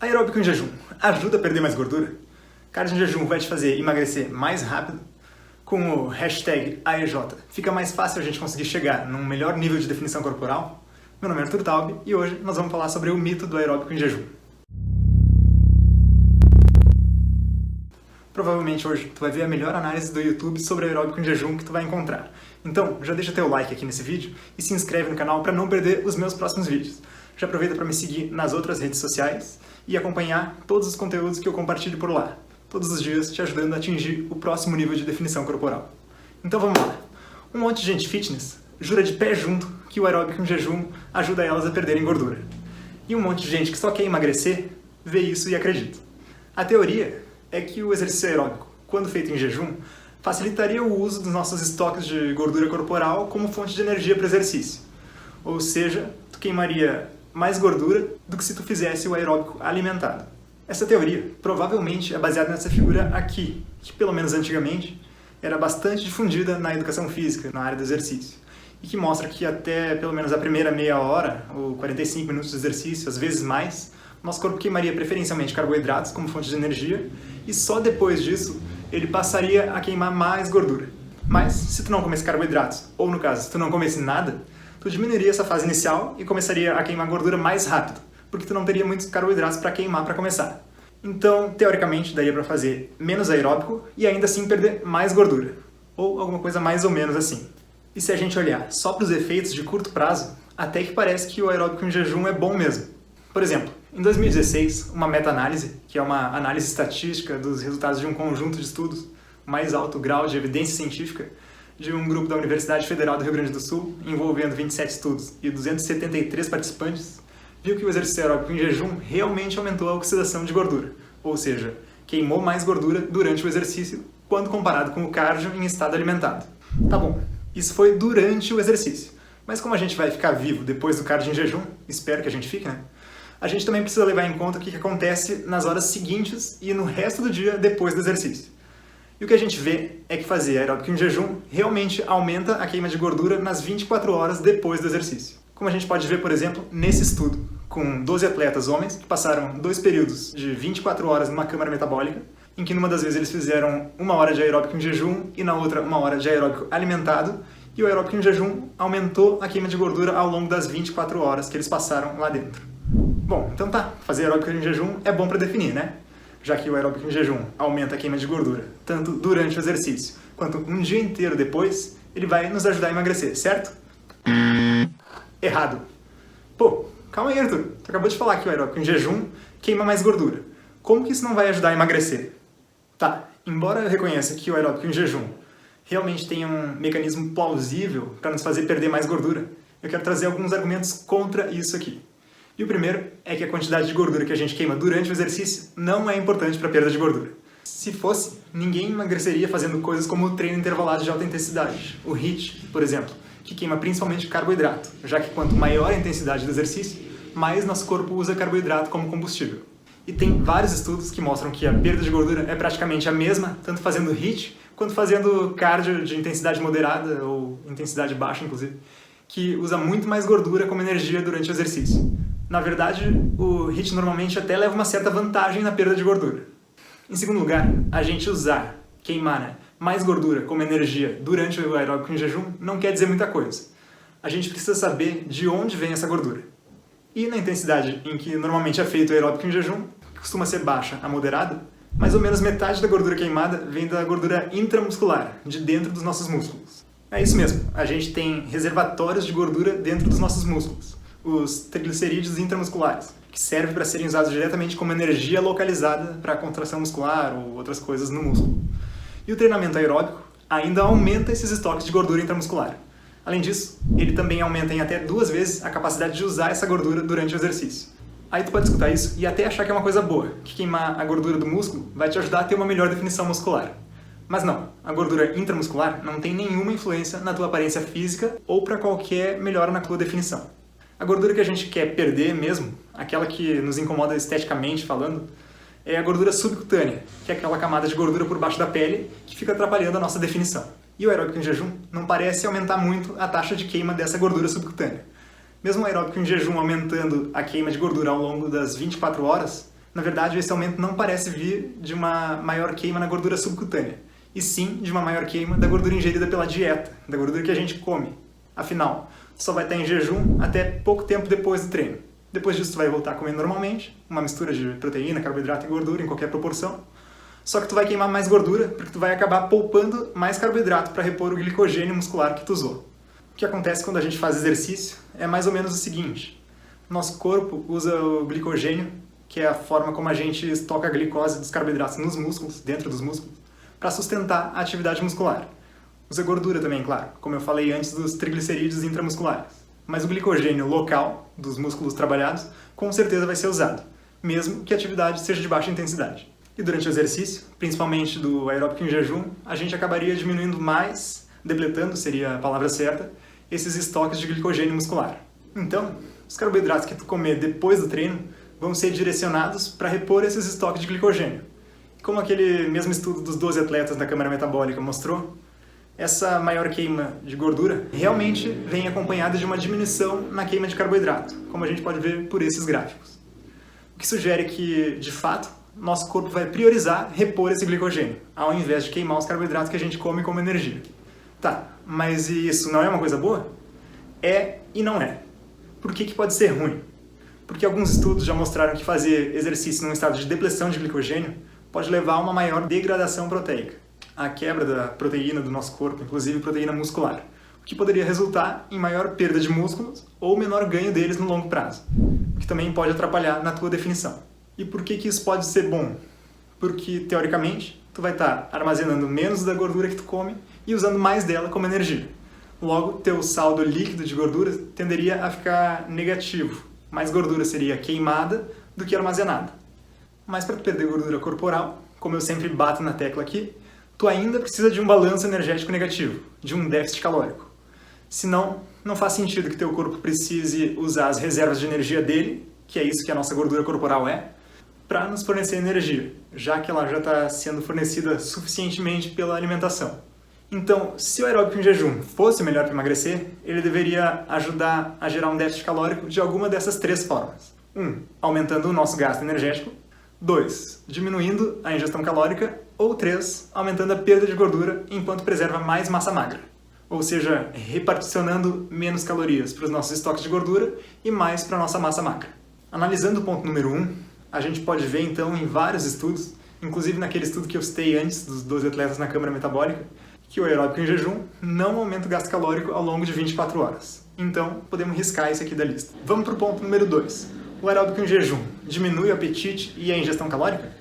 Aeróbico em jejum ajuda a perder mais gordura? Cardio em jejum vai te fazer emagrecer mais rápido? Com o hashtag AEJ, fica mais fácil a gente conseguir chegar num melhor nível de definição corporal? Meu nome é Arthur Taub e hoje nós vamos falar sobre o mito do aeróbico em jejum. Provavelmente hoje tu vai ver a melhor análise do YouTube sobre aeróbico em jejum que tu vai encontrar. Então, já deixa teu like aqui nesse vídeo e se inscreve no canal para não perder os meus próximos vídeos. Já aproveita para me seguir nas outras redes sociais e acompanhar todos os conteúdos que eu compartilho por lá, todos os dias te ajudando a atingir o próximo nível de definição corporal. Então vamos lá. Um monte de gente fitness jura de pé junto que o aeróbico em jejum ajuda elas a perderem gordura. E um monte de gente que só quer emagrecer vê isso e acredita. A teoria é que o exercício aeróbico, quando feito em jejum, facilitaria o uso dos nossos estoques de gordura corporal como fonte de energia para o exercício. Ou seja, tu queimaria mais gordura do que se tu fizesse o aeróbico alimentado. Essa teoria provavelmente é baseada nessa figura aqui, que pelo menos antigamente era bastante difundida na educação física, na área do exercício, e que mostra que até pelo menos a primeira meia hora, ou 45 minutos de exercício, às vezes mais, nosso corpo queimaria preferencialmente carboidratos como fonte de energia, e só depois disso ele passaria a queimar mais gordura. Mas se tu não comesse carboidratos, ou no caso, se tu não comesse nada, tu diminuiria essa fase inicial e começaria a queimar gordura mais rápido, porque tu não teria muitos carboidratos para queimar para começar. Então, teoricamente, daria para fazer menos aeróbico e ainda assim perder mais gordura, ou alguma coisa mais ou menos assim. E se a gente olhar só para os efeitos de curto prazo, até que parece que o aeróbico em jejum é bom mesmo. Por exemplo, em 2016, uma meta-análise, que é uma análise estatística dos resultados de um conjunto de estudos, mais alto grau de evidência científica, de um grupo da Universidade Federal do Rio Grande do Sul, envolvendo 27 estudos e 273 participantes, viu que o exercício aeróbico em jejum realmente aumentou a oxidação de gordura, ou seja, queimou mais gordura durante o exercício quando comparado com o cardio em estado alimentado. Tá bom, isso foi durante o exercício, mas como a gente vai ficar vivo depois do cardio em jejum, espero que a gente fique, né? A gente também precisa levar em conta o que acontece nas horas seguintes e no resto do dia depois do exercício. E o que a gente vê é que fazer aeróbico em jejum realmente aumenta a queima de gordura nas 24 horas depois do exercício. Como a gente pode ver, por exemplo, nesse estudo, com 12 atletas homens que passaram 2 períodos de 24 horas numa câmara metabólica, em que numa das vezes eles fizeram 1 hora de aeróbico em jejum e na outra 1 hora de aeróbico alimentado, e o aeróbico em jejum aumentou a queima de gordura ao longo das 24 horas que eles passaram lá dentro. Bom, então tá, fazer aeróbico em jejum é bom para definir, né? Já que o aeróbico em jejum aumenta a queima de gordura, tanto durante o exercício quanto um dia inteiro depois, ele vai nos ajudar a emagrecer, certo? Errado. Pô, calma aí, Arthur. Tu acabou de falar que o aeróbico em jejum queima mais gordura. Como que isso não vai ajudar a emagrecer? Tá, embora eu reconheça que o aeróbico em jejum realmente tem um mecanismo plausível para nos fazer perder mais gordura, eu quero trazer alguns argumentos contra isso aqui. E o primeiro é que a quantidade de gordura que a gente queima durante o exercício não é importante para a perda de gordura. Se fosse, ninguém emagreceria fazendo coisas como o treino intervalado de alta intensidade, o HIIT, por exemplo, que queima principalmente carboidrato, já que quanto maior a intensidade do exercício, mais nosso corpo usa carboidrato como combustível. E tem vários estudos que mostram que a perda de gordura é praticamente a mesma, tanto fazendo HIIT quanto fazendo cardio de intensidade moderada ou intensidade baixa, inclusive, que usa muito mais gordura como energia durante o exercício. Na verdade, o HIIT normalmente até leva uma certa vantagem na perda de gordura. Em segundo lugar, a gente queimar mais gordura como energia durante o aeróbico em jejum não quer dizer muita coisa. A gente precisa saber de onde vem essa gordura. E na intensidade em que normalmente é feito o aeróbico em jejum, que costuma ser baixa a moderada, mais ou menos metade da gordura queimada vem da gordura intramuscular, de dentro dos nossos músculos. É isso mesmo, a gente tem reservatórios de gordura dentro dos nossos músculos, os triglicerídeos intramusculares, que servem para serem usados diretamente como energia localizada para a contração muscular ou outras coisas no músculo. E o treinamento aeróbico ainda aumenta esses estoques de gordura intramuscular. Além disso, ele também aumenta em até 2 vezes a capacidade de usar essa gordura durante o exercício. Aí tu pode escutar isso e até achar que é uma coisa boa, que queimar a gordura do músculo vai te ajudar a ter uma melhor definição muscular. Mas não, a gordura intramuscular não tem nenhuma influência na tua aparência física ou para qualquer melhora na tua definição. A gordura que a gente quer perder mesmo, aquela que nos incomoda esteticamente falando, é a gordura subcutânea, que é aquela camada de gordura por baixo da pele que fica atrapalhando a nossa definição. E o aeróbico em jejum não parece aumentar muito a taxa de queima dessa gordura subcutânea. Mesmo o aeróbico em jejum aumentando a queima de gordura ao longo das 24 horas, Na verdade, esse aumento não parece vir de uma maior queima na gordura subcutânea, e sim de uma maior queima da gordura ingerida pela dieta, da gordura que a gente come. Afinal, tu só vai estar em jejum até pouco tempo depois do treino. Depois disso, tu vai voltar a comer normalmente, uma mistura de proteína, carboidrato e gordura em qualquer proporção. Só que tu vai queimar mais gordura, porque tu vai acabar poupando mais carboidrato para repor o glicogênio muscular que tu usou. O que acontece quando a gente faz exercício é mais ou menos o seguinte: nosso corpo usa o glicogênio, que é a forma como a gente estoca a glicose dos carboidratos nos músculos, dentro dos músculos, para sustentar a atividade muscular. Usa gordura também, claro, como eu falei antes dos triglicerídeos intramusculares. Mas o glicogênio local dos músculos trabalhados com certeza vai ser usado, mesmo que a atividade seja de baixa intensidade. E durante o exercício, principalmente do aeróbico em jejum, a gente acabaria diminuindo mais, depletando seria a palavra certa, esses estoques de glicogênio muscular. Então, os carboidratos que tu comer depois do treino vão ser direcionados para repor esses estoques de glicogênio. E como aquele mesmo estudo dos 12 atletas da câmara metabólica mostrou, essa maior queima de gordura realmente vem acompanhada de uma diminuição na queima de carboidrato, como a gente pode ver por esses gráficos. O que sugere que, de fato, nosso corpo vai priorizar repor esse glicogênio, ao invés de queimar os carboidratos que a gente come como energia. Tá, mas isso não é uma coisa boa? É e não é. Por que pode ser ruim? Porque alguns estudos já mostraram que fazer exercício num estado de depleção de glicogênio pode levar a uma maior degradação proteica, a quebra da proteína do nosso corpo, inclusive proteína muscular, o que poderia resultar em maior perda de músculos ou menor ganho deles no longo prazo, o que também pode atrapalhar na tua definição. E por que isso pode ser bom? Porque, teoricamente, tu vai estar armazenando menos da gordura que tu come e usando mais dela como energia. Logo, teu saldo líquido de gordura tenderia a ficar negativo. Mais gordura seria queimada do que armazenada. Mas para tu perder gordura corporal, como eu sempre bato na tecla aqui, tu ainda precisa de um balanço energético negativo, de um déficit calórico. Senão, não faz sentido que teu corpo precise usar as reservas de energia dele, que é isso que a nossa gordura corporal é, para nos fornecer energia, já que ela já está sendo fornecida suficientemente pela alimentação. Então, se o aeróbico em jejum fosse melhor para emagrecer, ele deveria ajudar a gerar um déficit calórico de alguma dessas três formas. 1. Aumentando o nosso gasto energético. 2. Diminuindo a ingestão calórica. Ou 3. Aumentando a perda de gordura enquanto preserva mais massa magra. Ou seja, reparticionando menos calorias para os nossos estoques de gordura e mais para a nossa massa magra. Analisando o ponto número 1, a gente pode ver então em vários estudos, inclusive naquele estudo que eu citei antes, dos 12 atletas na câmara metabólica, que o aeróbico em jejum não aumenta o gasto calórico ao longo de 24 horas. Então, podemos riscar esse aqui da lista. Vamos para o ponto número 2. O aeróbico em jejum diminui o apetite e a ingestão calórica?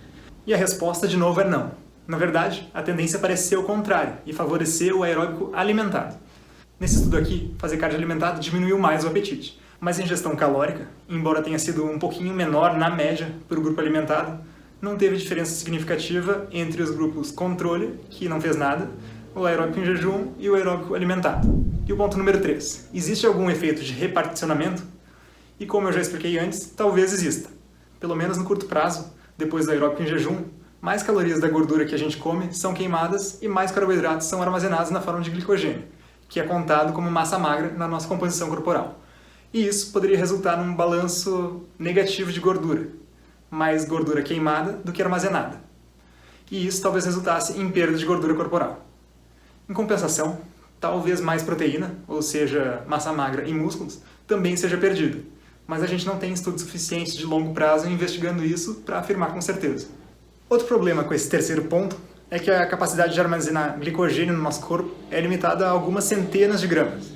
E a resposta, de novo, é não. Na verdade, a tendência parece ser o contrário e favorecer o aeróbico alimentado. Nesse estudo aqui, fazer cardio alimentado diminuiu mais o apetite. Mas a ingestão calórica, embora tenha sido um pouquinho menor na média para o grupo alimentado, não teve diferença significativa entre os grupos controle, que não fez nada, o aeróbico em jejum e o aeróbico alimentado. E o ponto número 3. Existe algum efeito de reparticionamento? E como eu já expliquei antes, talvez exista. Pelo menos no curto prazo, depois do aeróbico em jejum, mais calorias da gordura que a gente come são queimadas e mais carboidratos são armazenados na forma de glicogênio, que é contado como massa magra na nossa composição corporal. E isso poderia resultar num balanço negativo de gordura, mais gordura queimada do que armazenada. E isso talvez resultasse em perda de gordura corporal. Em compensação, talvez mais proteína, ou seja, massa magra e músculos, também seja perdida. Mas a gente não tem estudos suficientes de longo prazo investigando isso para afirmar com certeza. Outro problema com esse terceiro ponto é que a capacidade de armazenar glicogênio no nosso corpo é limitada a algumas centenas de gramas.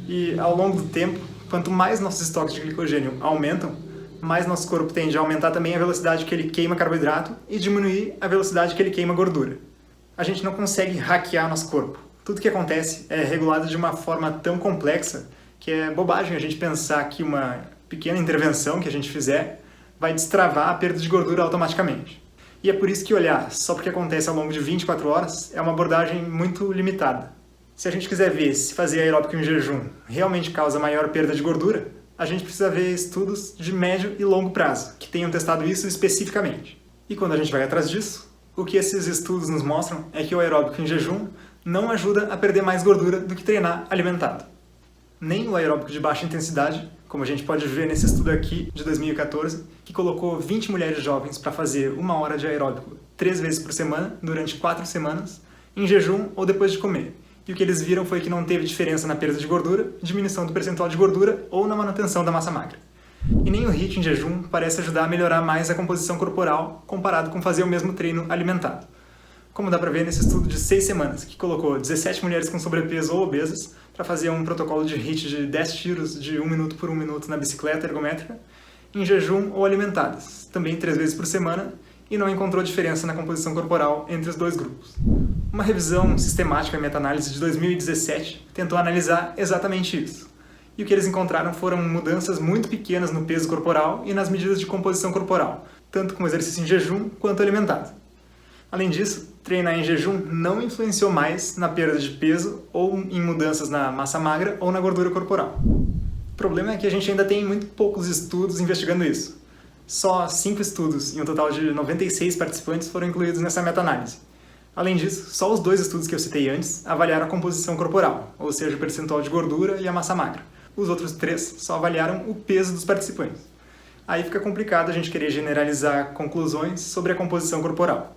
E ao longo do tempo, quanto mais nossos estoques de glicogênio aumentam, mais nosso corpo tende a aumentar também a velocidade que ele queima carboidrato e diminuir a velocidade que ele queima gordura. A gente não consegue hackear nosso corpo. Tudo que acontece é regulado de uma forma tão complexa que é bobagem a gente pensar que uma pequena intervenção que a gente fizer vai destravar a perda de gordura automaticamente. E é por isso que olhar só porque acontece ao longo de 24 horas é uma abordagem muito limitada. Se a gente quiser ver se fazer aeróbico em jejum realmente causa maior perda de gordura, a gente precisa ver estudos de médio e longo prazo, que tenham testado isso especificamente. E quando a gente vai atrás disso, o que esses estudos nos mostram é que o aeróbico em jejum não ajuda a perder mais gordura do que treinar alimentado. Nem o aeróbico de baixa intensidade como a gente pode ver nesse estudo aqui de 2014, que colocou 20 mulheres jovens para fazer 1 hora de aeróbico 3 vezes por semana, durante 4 semanas, em jejum ou depois de comer. E o que eles viram foi que não teve diferença na perda de gordura, diminuição do percentual de gordura ou na manutenção da massa magra. E nem o HIIT em jejum parece ajudar a melhorar mais a composição corporal comparado com fazer o mesmo treino alimentado. Como dá para ver nesse estudo de 6 semanas, que colocou 17 mulheres com sobrepeso ou obesas para fazer um protocolo de HIIT de 10 tiros de 1 minuto por 1 minuto na bicicleta ergométrica, em jejum ou alimentadas, também 3 vezes por semana, e não encontrou diferença na composição corporal entre os dois grupos. Uma revisão sistemática e meta-análise de 2017 tentou analisar exatamente isso. E o que eles encontraram foram mudanças muito pequenas no peso corporal e nas medidas de composição corporal, tanto com exercício em jejum quanto alimentado. Além disso, treinar em jejum não influenciou mais na perda de peso ou em mudanças na massa magra ou na gordura corporal. O problema é que a gente ainda tem muito poucos estudos investigando isso. Só 5 estudos e um total de 96 participantes foram incluídos nessa meta-análise. Além disso, só os 2 estudos que eu citei antes avaliaram a composição corporal, ou seja, o percentual de gordura e a massa magra. Os outros 3 só avaliaram o peso dos participantes. Aí fica complicado a gente querer generalizar conclusões sobre a composição corporal.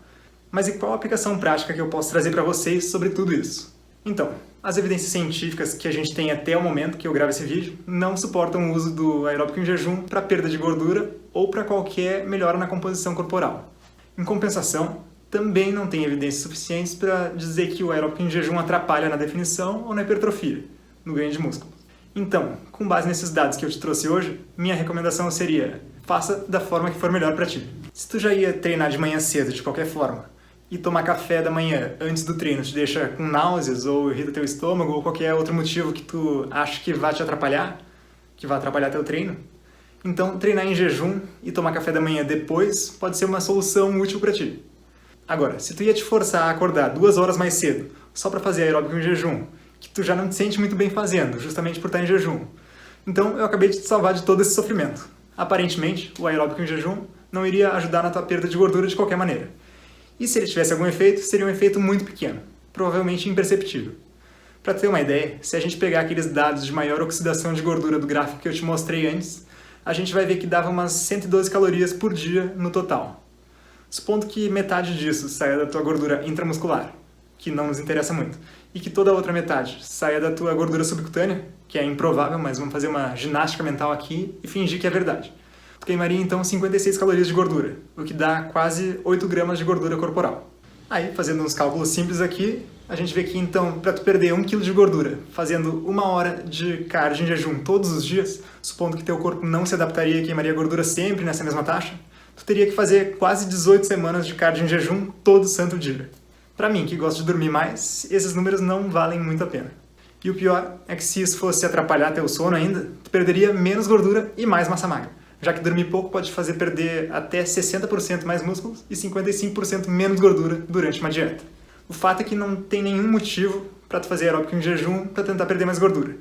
Mas e qual a aplicação prática que eu posso trazer para vocês sobre tudo isso? Então, as evidências científicas que a gente tem até o momento que eu gravo esse vídeo não suportam o uso do aeróbico em jejum para perda de gordura ou para qualquer melhora na composição corporal. Em compensação, também não tem evidências suficientes para dizer que o aeróbico em jejum atrapalha na definição ou na hipertrofia, no ganho de músculo. Então, com base nesses dados que eu te trouxe hoje, minha recomendação seria: faça da forma que for melhor para ti. Se tu já ia treinar de manhã cedo de qualquer forma, e tomar café da manhã antes do treino te deixa com náuseas ou irrita teu estômago ou qualquer outro motivo que tu acha que vai te atrapalhar, que vai atrapalhar teu treino, então treinar em jejum e tomar café da manhã depois pode ser uma solução útil para ti. Agora, se tu ia te forçar a acordar 2 horas mais cedo só para fazer aeróbico em jejum, que tu já não te sente muito bem fazendo, justamente por estar em jejum, então eu acabei de te salvar de todo esse sofrimento. Aparentemente, o aeróbico em jejum não iria ajudar na tua perda de gordura de qualquer maneira. E se ele tivesse algum efeito, seria um efeito muito pequeno, provavelmente imperceptível. Para ter uma ideia, se a gente pegar aqueles dados de maior oxidação de gordura do gráfico que eu te mostrei antes, a gente vai ver que dava umas 112 calorias por dia no total. Supondo que metade disso saia da tua gordura intramuscular, que não nos interessa muito, e que toda a outra metade saia da tua gordura subcutânea, que é improvável, mas vamos fazer uma ginástica mental aqui e fingir que é verdade. Tu queimaria então 56 calorias de gordura, o que dá quase 8 gramas de gordura corporal. Aí, fazendo uns cálculos simples aqui, a gente vê que então, para tu perder 1 kg de gordura, fazendo 1 hora de cardio em jejum todos os dias, supondo que teu corpo não se adaptaria e queimaria gordura sempre nessa mesma taxa, tu teria que fazer quase 18 semanas de cardio em jejum todo santo dia. Para mim, que gosto de dormir mais, esses números não valem muito a pena. E o pior é que se isso fosse atrapalhar teu sono ainda, tu perderia menos gordura e mais massa magra, já que dormir pouco pode te fazer perder até 60% mais músculos e 55% menos gordura durante uma dieta. O fato é que não tem nenhum motivo para tu fazer aeróbico em jejum para tentar perder mais gordura.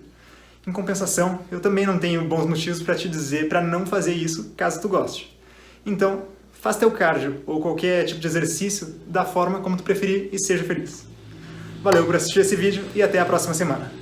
Em compensação, eu também não tenho bons motivos para te dizer para não fazer isso caso tu goste. Então, faz teu cardio ou qualquer tipo de exercício da forma como tu preferir e seja feliz. Valeu por assistir esse vídeo e até a próxima semana.